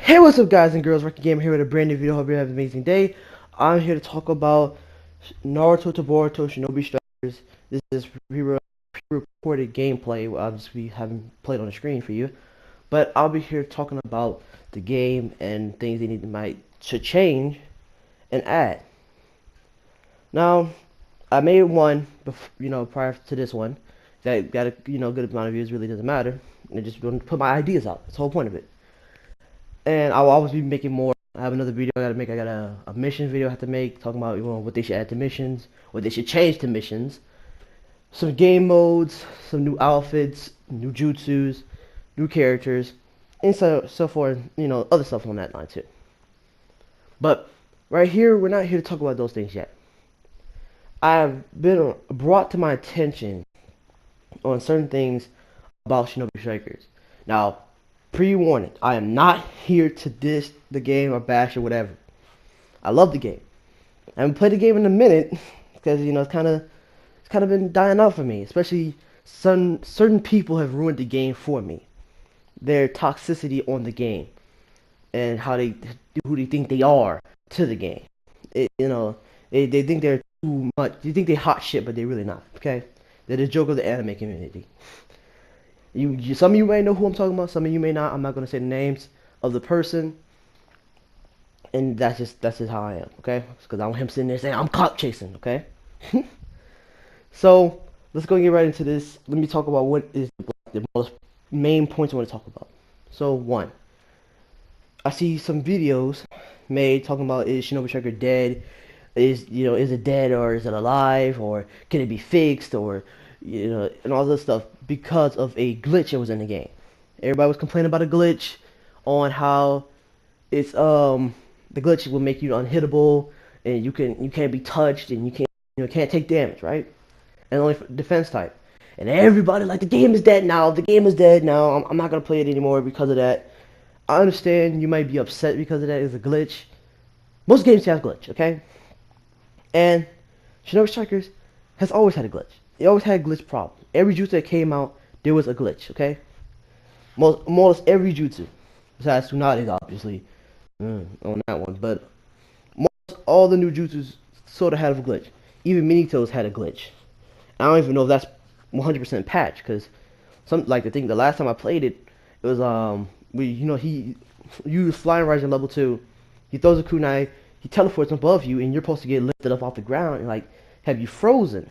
Hey, what's up, guys and girls? Rocky Gamer here with a brand new video. Hope you have an amazing day. I'm here to talk about Naruto to Boruto Shinobi Strikers. This is pre-recorded gameplay. Obviously, we haven't played on the screen for you, but I'll be here talking about the game and things they should change and add. Now, I made one, prior to this one that got a good amount of views. Really doesn't matter. I just want to put my ideas out. That's the whole point of it. And I'll always be making more. I have another video I gotta make. I got a mission video I have to make, talking about what they should add to missions, what they should change to missions, some game modes, some new outfits, new jutsus, new characters, and so forth. Other stuff on that line too. But right here, we're not here to talk about those things yet. I've been brought to my attention on certain things about Shinobi Strikers. Now, pre-warning, I am not here to diss the game or bash or whatever. I love the game. I haven't played the game in a minute because it's kind of been dying out for me. Especially certain people have ruined the game for me. Their toxicity on the game and who they think they are to the game. They think they're too much. They think they're hot shit, but they're really not. Okay, they're the joke of the anime community. Some of you may know who I'm talking about. Some of you may not. I'm not gonna say the names of the person, and that's just how I am. Okay, because I want him sitting there saying I'm cop chasing. Okay, so let's go and get right into this. Let me talk about what is the most main points I want to talk about. So one, I see some videos made talking about, is Shinobi Striker dead? Is it dead, or is it alive, or can it be fixed, or and all this stuff because of a glitch that was in the game. Everybody was complaining about a glitch on how it's the glitch will make you unhittable, and you can't be touched, and you can't take damage, right? And only for defense type. And everybody like, the game is dead now. The game is dead now. I'm not gonna play it anymore because of that. I understand you might be upset because of that. It's a glitch. Most games have glitch, okay? And Shinobi Strikers has always had a glitch. It always had a glitch problem. Every jutsu that came out, there was a glitch, okay? Most every jutsu, besides Tsunade's obviously, on that one, but most all the new jutsus sort of had a glitch. Even Minito's had a glitch. I don't even know if that's 100% patch, because the last time I played it, it was he used Flying Rising level 2, he throws a kunai, he teleports above you, and you're supposed to get lifted up off the ground and have you frozen.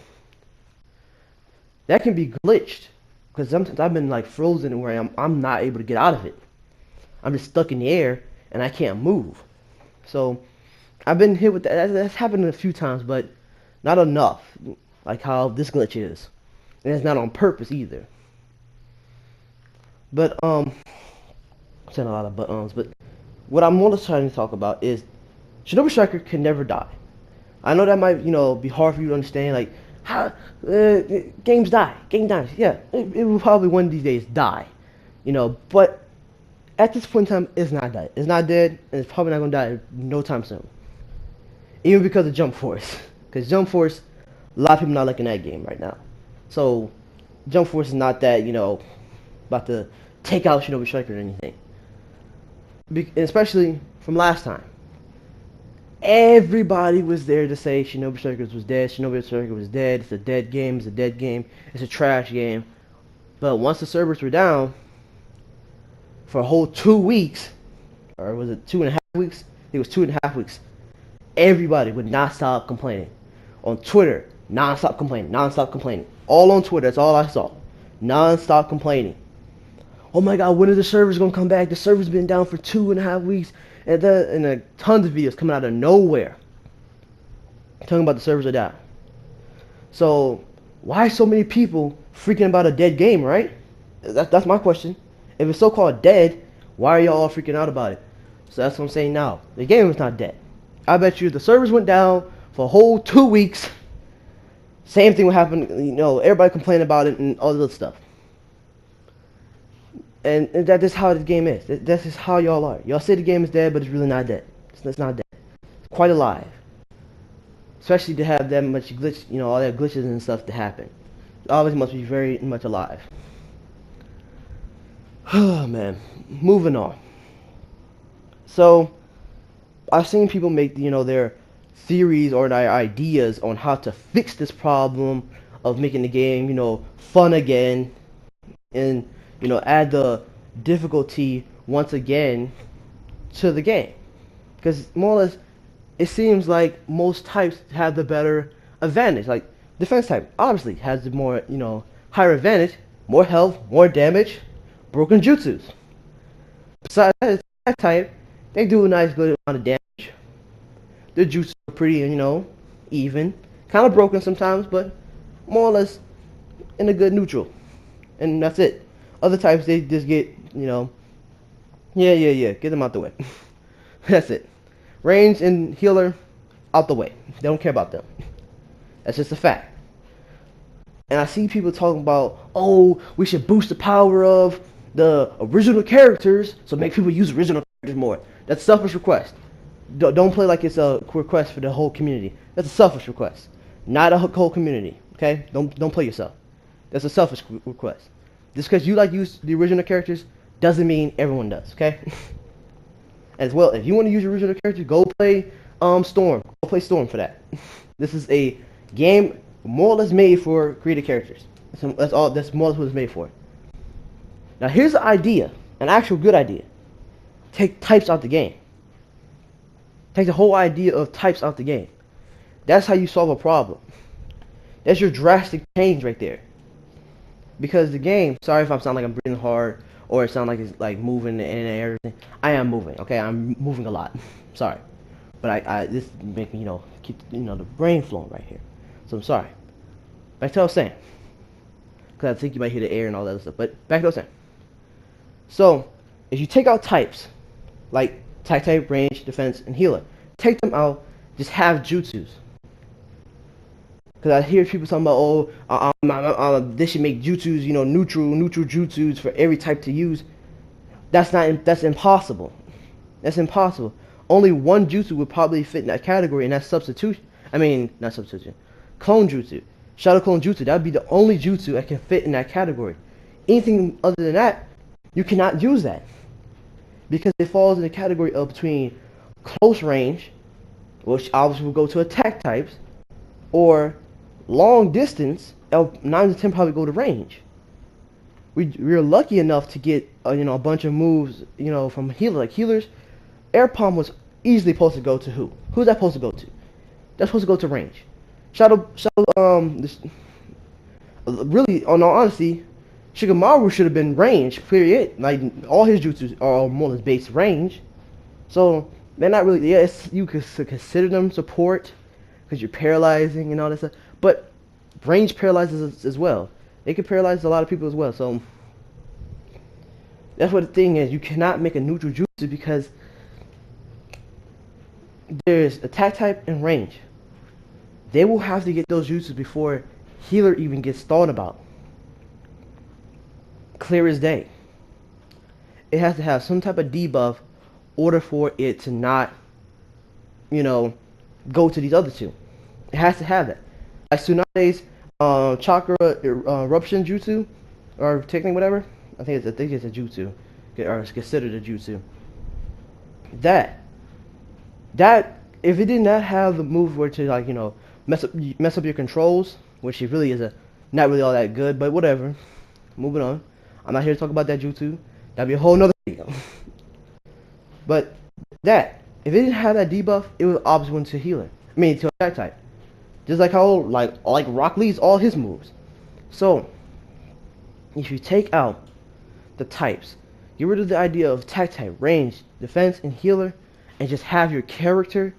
That can be glitched, because sometimes I've been frozen where I'm not able to get out of it. I'm just stuck in the air and I can't move. So I've been hit with that. That's happened a few times, but not enough, like how this glitch is, and it's not on purpose either. But I'm saying a lot of but-ums. But what I'm most trying to talk about is Shinobi Striker can never die. I know that might be hard for you to understand, like, how games die. Game dies. Yeah, it will probably one of these days die. But at this point in time, it's not dead. It's not dead, and it's probably not gonna die no time soon. Even because of Jump Force, because Jump Force, a lot of people not liking that game right now. So Jump Force is not that about to take out Shinobi Striker or anything. Especially from last time. Everybody was there to say Shinobi Strikers was dead. Shinobi Striker was dead. It's a dead game. It's a dead game. It's a trash game. But once the servers were down for a whole 2 weeks, or was it 2.5 weeks? It was 2.5 weeks. Everybody would not stop complaining. On Twitter, non-stop complaining, non-stop complaining. All on Twitter. That's all I saw. Non-stop complaining. Oh my God, when are the servers gonna come back? The servers been down for 2.5 weeks. And tons of videos coming out of nowhere talking about the servers are down. So why so many people freaking about a dead game, right? That's my question. If it's so-called dead, why are y'all all freaking out about it? So that's what I'm saying now. The game is not dead. I bet you the servers went down for a whole 2 weeks. Same thing would happen, everybody complaining about it and all this other stuff. And that is how the game is. That's just how y'all are. Y'all say the game is dead, but it's really not dead. It's not dead. It's quite alive. Especially to have that much glitch, all that glitches and stuff to happen. It obviously must be very much alive. Oh man. Moving on. So I've seen people make their theories or their ideas on how to fix this problem of making the game fun again, and add the difficulty once again to the game, because more or less it seems like most types have the better advantage. Like defense type obviously has the more higher advantage, more health, more damage, broken jutsus. Besides that, attack type, they do a nice good amount of damage. Their jutsus are pretty even, kind of broken sometimes, but more or less in a good neutral, and that's it. Other types, they just get yeah, get them out the way. That's it. Range and healer out the way. They don't care about them. That's just a fact. And I see people talking about, oh, we should boost the power of the original characters, so make people use original characters more. That's a selfish request. Don't play like it's a request for the whole community. That's a selfish request, not a whole community. Okay? Don't play yourself. That's a selfish request. Just because you like use the original characters doesn't mean everyone does. Okay? As well, if you want to use your original character, go play Storm. Go play Storm for that. This is a game more or less made for creative characters. That's all. That's more or less what it's made for. Now here's an idea, an actual good idea. Take types out the game. Take the whole idea of types out the game. That's how you solve a problem. That's your drastic change right there. Because the game, sorry if I sound like I'm breathing hard or it sounds like it's like moving and everything. I am moving, okay? I'm moving a lot. Sorry. But I this make me, keep the brain flowing right here. So I'm sorry. Back to what I was saying. Because I think you might hear the air and all that other stuff. But back to what I was saying. So, if you take out types, like attack type, range, defense, and healer, take them out, just have jutsus. Because I hear people talking about, oh, they should make jutsus, neutral jutsus for every type to use. That's impossible. That's impossible. Only one jutsu would probably fit in that category, and that's substitution. I mean, not substitution. Clone jutsu. Shadow clone jutsu. That would be the only jutsu that can fit in that category. Anything other than that, you cannot use that. Because it falls in the category of between close range, which obviously will go to attack types, or long distance. 9 to 10 probably go to range. We're lucky enough to get a bunch of moves from healer. Like healers, air palm was easily supposed to go to who? Who's that supposed to go to? That's supposed to go to range. Really, on all honesty, Shikamaru should have been range. Period. Like all his jutsus are more or less base range. So they're not really. Yes, you could consider them support because you're paralyzing and all that stuff. But range paralyzes as well. They can paralyze a lot of people as well. So that's what the thing is. You cannot make a neutral jutsu because there's attack type and range. They will have to get those jutsus before healer even gets thought about. Clear as day. It has to have some type of debuff in order for it to not, go to these other two. It has to have that. Like Tsunade's chakra eruption jutsu, or technique, whatever. I think it's a jutsu, or it's considered a jutsu. That if it did not have the move where to mess up your controls, which it really is not really all that good, but whatever. Moving on. I'm not here to talk about that jutsu. That'd be a whole nother video. But if it didn't have that debuff, it was obviously going to healer. I mean, to attack type. Just like how like Rock Lee's all his moves. So if you take out the types, get rid of the idea of attack type, range, defense, and healer, and just have your character,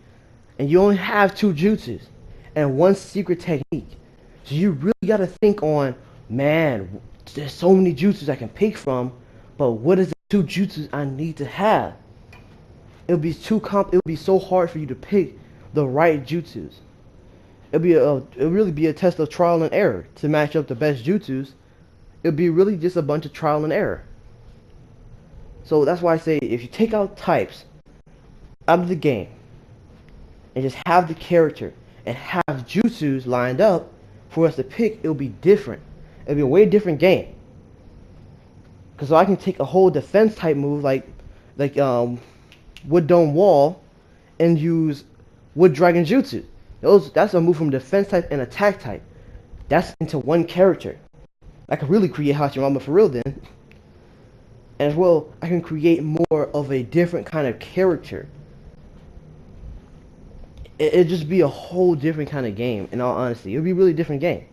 and you only have 2 jutsus and 1 secret technique. So you really got to think on, man, there's so many jutsus I can pick from, but what is the 2 jutsus I need to have? It would be so hard for you to pick the right jutsus. It'll really be a test of trial and error to match up the best jutsus. It'll be really just a bunch of trial and error. So that's why I say if you take out types out of the game and just have the character and have jutsus lined up for us to pick, it'll be different. It'll be a way different game. Because I can take a whole defense type move like Wood Dome Wall and use Wood Dragon Jutsu. That's a move from defense type and attack type. That's into one character. I can really create Hashirama for real then. And as well, I can create more of a different kind of character. It'd just be a whole different kind of game, in all honesty. It would be a really different game.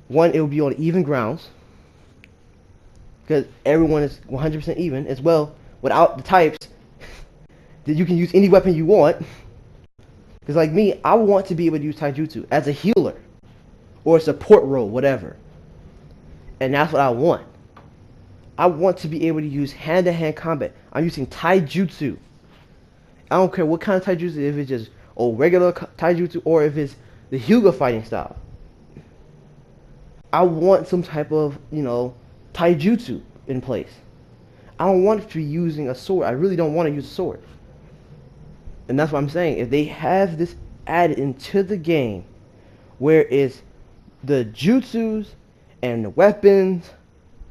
One, it would be on even grounds. Because everyone is 100% even. As well, without the types, that you can use any weapon you want. Because like me, I want to be able to use taijutsu as a healer. Or a support role, whatever. And that's what I want. I want to be able to use hand-to-hand combat. I'm using taijutsu. I don't care what kind of taijutsu, if it's just regular taijutsu or if it's the Hyuga fighting style. I want some type of, taijutsu in place. I don't want to be using a sword. I really don't want to use a sword. And that's what I'm saying. If they have this added into the game, where it's the jutsus and the weapons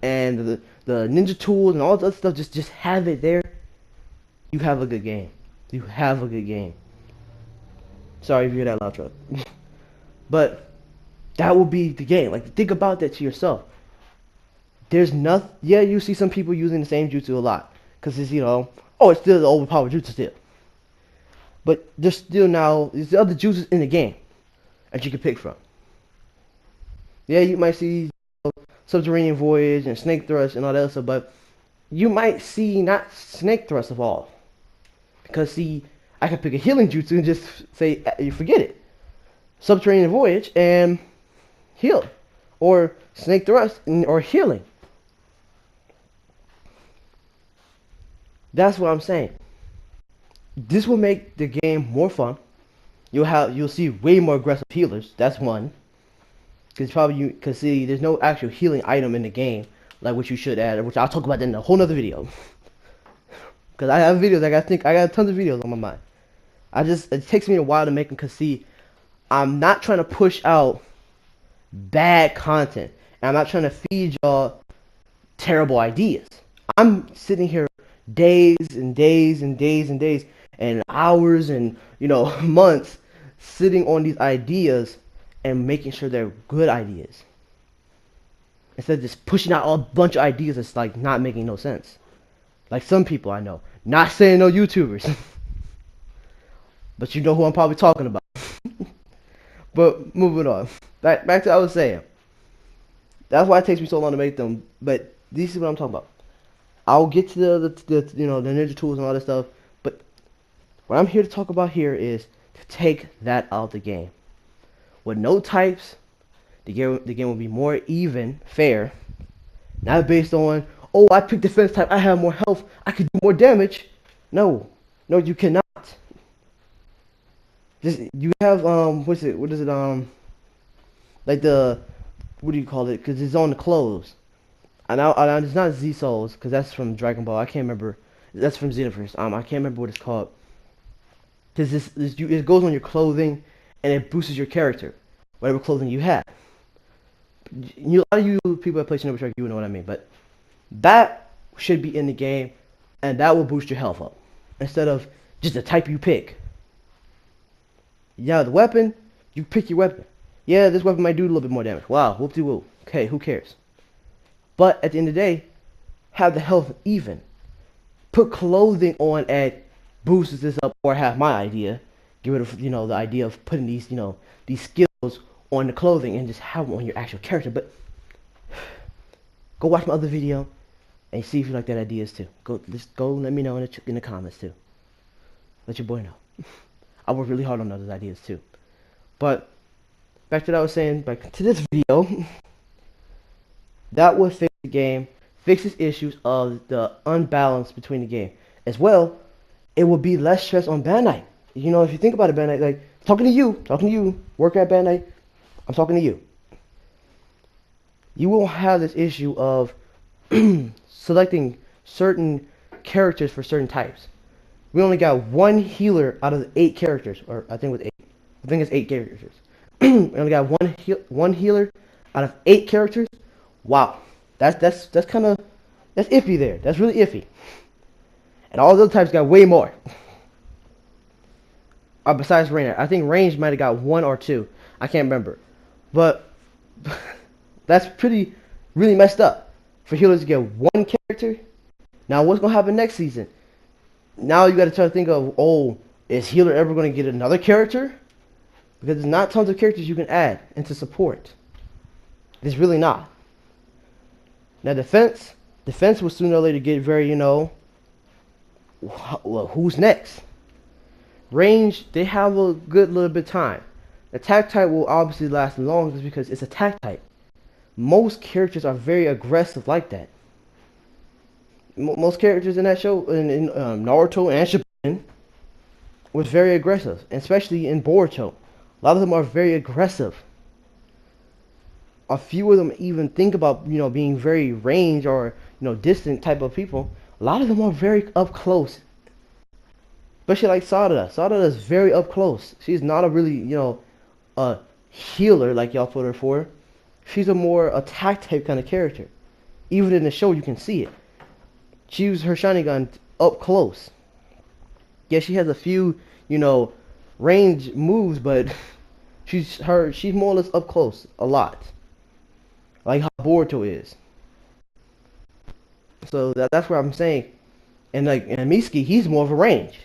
and the ninja tools and all that stuff, just have it there, you have a good game. You have a good game. Sorry if you hear that loud truck. But that will be the game. Like, think about that to yourself. There's nothing. Yeah, you see some people using the same jutsu a lot. Because it's, it's still the overpowered jutsu still. But there's still there's other jutsus in the game that you can pick from. Yeah, you might see Subterranean Voyage and Snake Thrust and all that stuff, but you might see not Snake Thrust of all. Because, see, I could pick a healing jutsu and just say, you forget it. Subterranean Voyage and heal. Or Snake Thrust or healing. That's what I'm saying. This will make the game more fun. You'll see way more aggressive healers. That's one. Because see, there's no actual healing item in the game, like what you should add, which I'll talk about in a whole nother video. Because I have videos, I got tons of videos on my mind. It takes me a while to make them, because see, I'm not trying to push out bad content. And I'm not trying to feed y'all terrible ideas. I'm sitting here days and days and days and days and hours and, months sitting on these ideas and making sure they're good ideas. Instead of just pushing out a bunch of ideas that's like not making no sense. Like some people I know. Not saying no YouTubers. But you know who I'm probably talking about. But moving on. Back to what I was saying. That's why it takes me so long to make them. But this is what I'm talking about. I'll get to the ninja tools and all that stuff. But what I'm here to talk about here is to take that out of the game. With no types, the game will be more even, fair. Not based on, I picked defense type, I have more health, I could do more damage. No, you cannot. You have what is it? Like what do you call it? Because it's on the clothes. And it's not Z Souls, because that's from Dragon Ball. I can't remember. That's from Xenoverse. I can't remember what it's called. Because it goes on your clothing, and it boosts your character, whatever clothing you have. A lot of you people that play Shinobi Track, you know what I mean. But that should be in the game, and that will boost your health up instead of just the type you pick. Yeah, the weapon, you pick your weapon. Yeah, this weapon might do a little bit more damage. Wow, whoop-de-whoop. Okay, who cares? But at the end of the day, have the health even. Put clothing on and boosts this up, or have my idea. Get rid of, the idea of putting these skills on the clothing and just have them on your actual character. But go watch my other video and see if you like that ideas too. Go let me know in the comments too. Let your boy know. I work really hard on those ideas too. But back to what I was saying, back to this video. That would fix the game, fixes issues of the unbalance between the game. As well, it will be less stress on Bandai. If you think about it, Bandai, like, talking to you, work at Bandai, I'm talking to you. You won't have this issue of selecting certain characters for certain types. We only got one healer out of the 8 characters, or I think it's 8 characters. We only got one healer out of 8 characters. Wow, that's iffy there. That's really iffy. and all the other types got way more. Besides Rainer, I think Range might have got one or two. I can't remember, but that's really messed up for healers to get one character. Now, what's gonna happen next season? Now you got to try to think of, oh, is healer ever gonna get another character? Because there's not tons of characters you can add into support. There's really not. Now defense will sooner or later get very, well, who's next? Range, they have a good little bit of time. Attack type will obviously last the longest because it's attack type. Most characters are very aggressive like that. Most characters in that show, in Naruto and Shippuden, was very aggressive, especially in Boruto. A lot of them are very aggressive. A few of them even think about, being very range or, distant type of people. A lot of them are very up close. Especially like Sada. Sada is very up close. She's not a really, a healer like y'all put her for. She's a more attack type kind of character. Even in the show, you can see it. She uses her Sharingan up close. Yeah, she has a few, range moves, but she's more or less up close a lot. Like how Boruto is. So that's what I'm saying. And Miski, he's more of a range.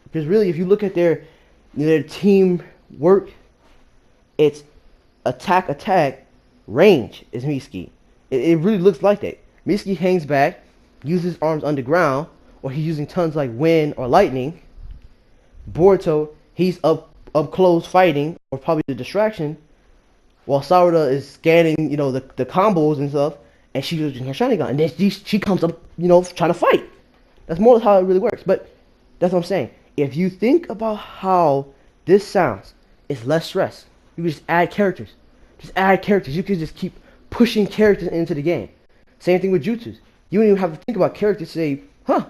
Because really, if you look at their team work, it's attack, range is Miski. It really looks like that. Miski hangs back, uses arms underground, or he's using tons like wind or lightning. Boruto, he's up close fighting, or probably the distraction, while Sarada is scanning, the combos and stuff, and she's using her Sharingan, and then she comes up, trying to fight. That's more how it really works. But that's what I'm saying. If you think about how this sounds, it's less stress. You can just add characters. Just add characters. You can just keep pushing characters into the game. Same thing with jutsus. You don't even have to think about characters. Say,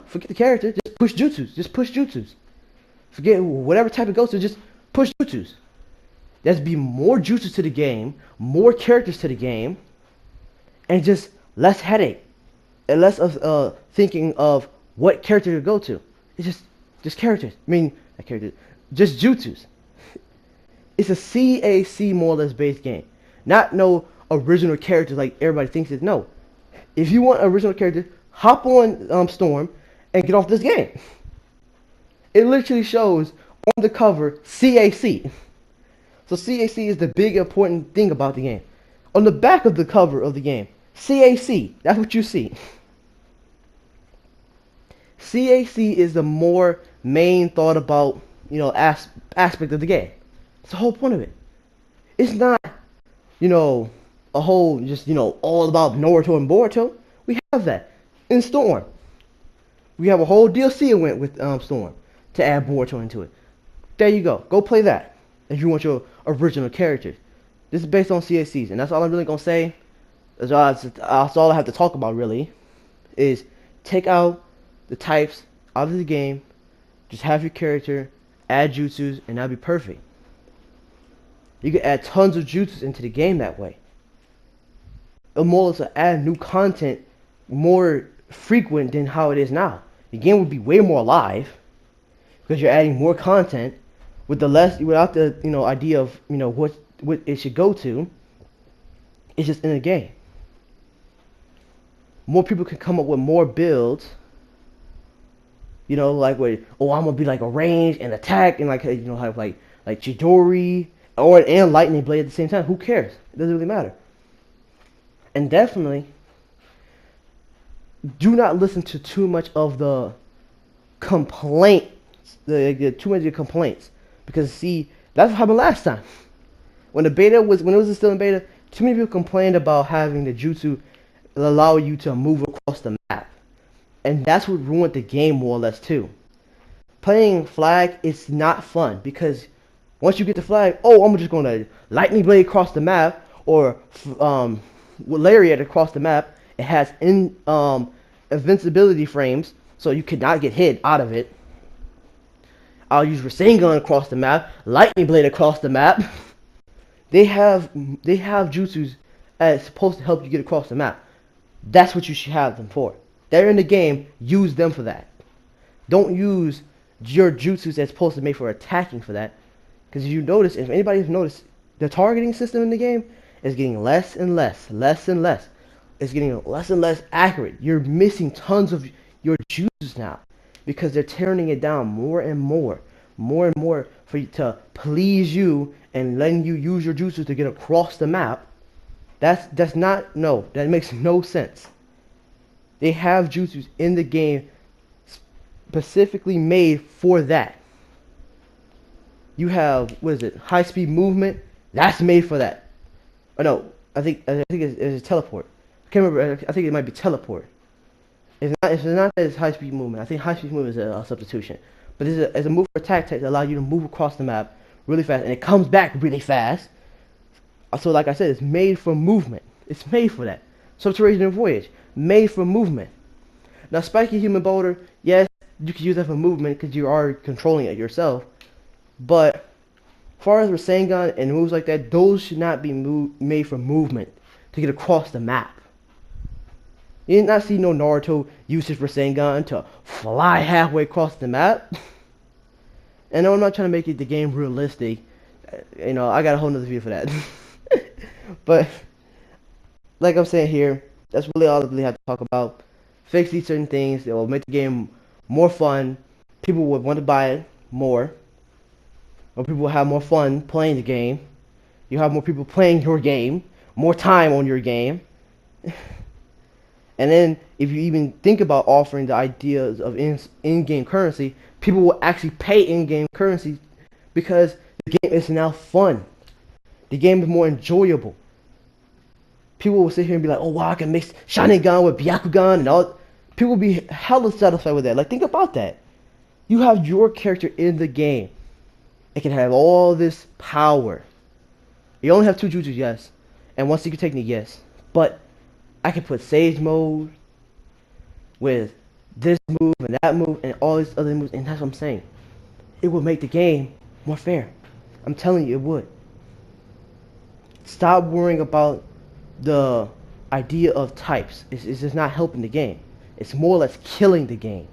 forget the character. Just push jutsus. Just push jutsus. Forget whatever type it goes to. Just push jutsus. There's be more jutsus to the game, more characters to the game, and just less headache, and less of thinking of what character to go to. It's just characters. I mean, not characters. Just jutsus. It's a CAC more or less based game. Not no original characters like everybody thinks it. No. If you want original characters, hop on Storm and get off this game. It literally shows on the cover CAC. So CAC is the big important thing about the game. On the back of the cover of the game, CAC. That's what you see. CAC is the more main thought about, aspect of the game. It's the whole point of it. It's not, a whole just, all about Naruto and Boruto. We have that in Storm. We have a whole DLC event with Storm to add Boruto into it. There you go. Go play that if you want your original characters. This is based on CACs, and that's all I'm really gonna say. That's all I have to talk about really. Is take out the types out of the game. Just have your character, add jutsus, and that'll be perfect. You can add tons of jutsus into the game that way. It'll more or less add new content more frequent than how it is now. The game would be way more alive because you're adding more content with without the idea of what it should go to. It's just in the game. More people can come up with more builds. Like I'm gonna be like a range and attack and have like Chidori and Lightning Blade at the same time. Who cares? It doesn't really matter. And definitely do not listen to too much of the complaints, too many complaints, because see, that's what happened last time. When it was still in beta, too many people complained about having the jutsu allow you to move across the map, and that's what ruined the game more or less too. Playing flag is not fun because once you get the flag, I'm just gonna lightning blade across the map or lariat across the map. It has invincibility frames, so you cannot get hit out of it. I'll use Rasengan across the map, lightning blade across the map. They have jutsus as supposed to help you get across the map. That's what you should have them for. They're in the game. Use them for that. Don't use your jutsus that's supposed to make for attacking for that. Because you notice, if anybody's noticed, the targeting system in the game is getting less and less, less and less. It's getting less and less accurate. You're missing tons of your jutsus now because they're tearing it down more and more, more and more for you to please you and letting you use your jutsu to get across the map. That's not, no, that makes no sense. They have jutsus in the game specifically made for that. You have, what is it, high speed movement, that's made for that. Oh no, I think it's teleport. I can't remember, I think it might be teleport. It's not that it's high speed movement. I think high speed movement is a substitution. But it's a move for attack tech that allows you to move across the map really fast, and it comes back really fast. So like I said, it's made for movement. It's made for that. Subterranean Voyage, made for movement. Now Spiky Human Boulder, yes, you can use that for movement because you are controlling it yourself. But as far as Rasengan and moves like that, those should not be made for movement to get across the map. You did not see no Naruto use his Rasengan to fly halfway across the map. And no, I'm not trying to make the game realistic. You know, I got a whole nother video for that. But like I'm saying here, that's really all I really have to talk about. Fix these certain things that will make the game more fun. People would want to buy it more. Or people will have more fun playing the game. You have more people playing your game. More time on your game. And then, if you even think about offering the ideas of in-game currency, people will actually pay in-game currency because the game is now fun. The game is more enjoyable. People will sit here and be like, oh wow, I can mix Sharingan with Byakugan and all. People will be hella satisfied with that. Like, think about that. You have your character in the game. It can have all this power. You only have 2 jutsus, yes. And 1 secret technique, yes. But I can put Sage mode with this move and that move and all these other moves, and that's what I'm saying. It would make the game more fair. I'm telling you, it would. Stop worrying about the idea of types. It's just not helping the game. It's more or less killing the game.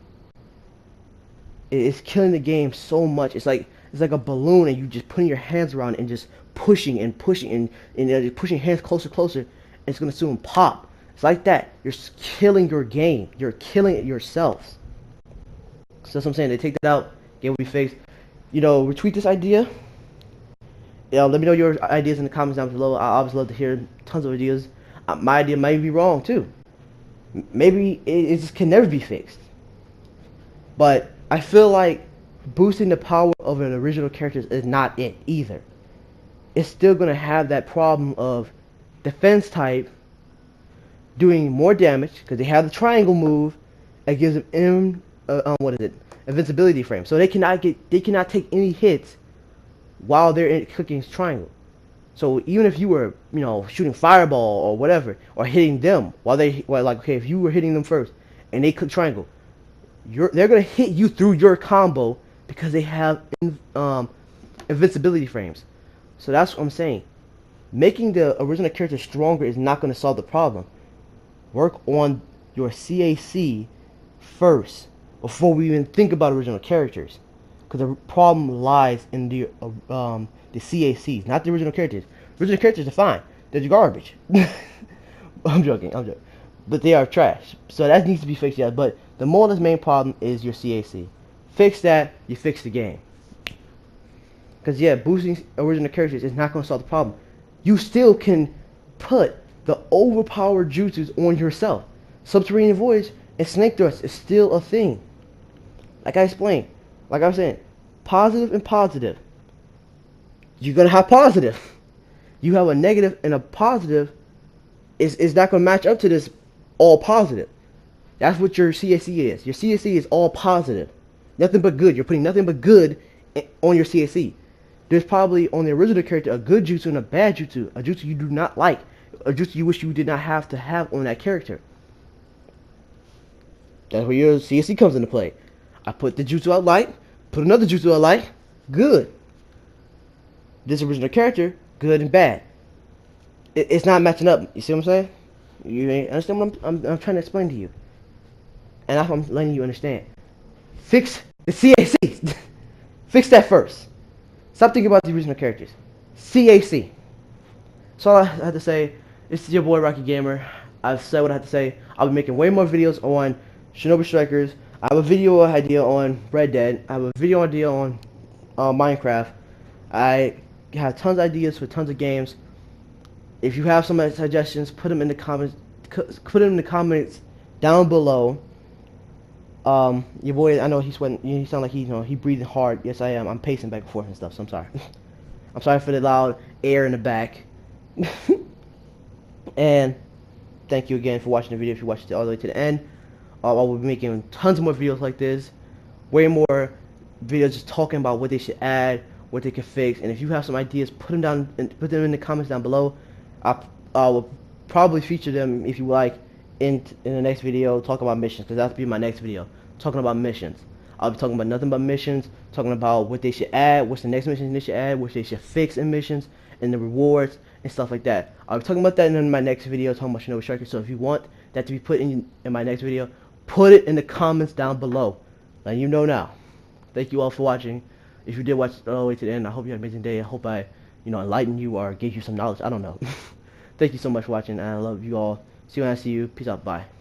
It's killing the game so much. It's like a balloon, and you just putting your hands around it and just pushing and pushing and pushing hands closer. And it's gonna soon pop. It's like that. You're killing your game. You're killing it yourselves. So that's what I'm saying. They take that out. Game will be fixed. You know, retweet this idea. Let me know your ideas in the comments down below. I always love to hear tons of ideas. My idea might be wrong too. Maybe it just can never be fixed. But I feel like boosting the power of an original character is not it either. It's still gonna have that problem of defense type doing more damage because they have the triangle move that gives them invincibility frame. So they cannot take any hits while they're clicking triangle. So even if you were, you know, shooting fireball or whatever, or hitting them if you were hitting them first and they click triangle, they're gonna hit you through your combo because they have invincibility frames. So that's what I'm saying. Making the original character stronger is not gonna solve the problem. Work on your CAC first before we even think about original characters, because the problem lies in the CACs, not the original characters. Original characters are fine. They're garbage. I'm joking. But they are trash. So that needs to be fixed, yeah. But the more main problem is your CAC. Fix that, you fix the game. Because yeah, boosting original characters is not going to solve the problem. You still can put the overpowered jutsus on yourself. Subterranean Voyage and Snake Thrust is still a thing. Like I explained, like I was saying, positive and positive. You're gonna have positive. You have a negative and a positive is not gonna match up to this all positive. That's what your CAC is. Your CAC is all positive. Nothing but good. You're putting nothing but good on your CAC. There's probably on the original character a good jutsu and a bad jutsu. A jutsu you do not like. A jutsu you wish you did not have to have on that character. That's where your CAC comes into play. I put the jutsu I like, put another jutsu I like, good. This original character, good and bad. It's not matching up. You see what I'm saying? You understand what I'm trying to explain to you? And that's what I'm letting you understand. Fix the CAC. Fix that first. Stop thinking about the original characters. CAC. So all I have to say. This is your boy Rocky Gamer. I've said what I have to say. I'll be making way more videos on Shinobi Strikers. I have a video idea on Red Dead. I have a video idea on Minecraft. I have tons of ideas for tons of games. If you have some suggestions, put them in the comments. Put them in the comments down below. Your boy, I know he's sweating. You sound like he breathing hard. Yes, I am. I'm pacing back and forth and stuff. So I'm sorry. I'm sorry for the loud air in the back. And thank you again for watching the video. If you watched it all the way to the end, I will be making tons more videos like this. Way more videos just talking about what they should add, what they can fix. And if you have some ideas, put them down and put them in the comments down below. I will probably feature them if you like in the next video. Talk about missions, because that'll be my next video. Talking about missions. I'll be talking about nothing but missions. Talking about what they should add, what's the next mission they should add, what they should fix in missions, and the rewards and stuff like that. I'll be talking about that in my next video, talking about Shinobi Strikers. So if you want that to be put in my next video, put it in the comments down below. Now you know now. Thank you all for watching. If you did watch it all the way to the end, I hope you had an amazing day. I hope I, enlightened you or gave you some knowledge. I don't know. Thank you so much for watching, and I love you all. See you when I see you. Peace out. Bye.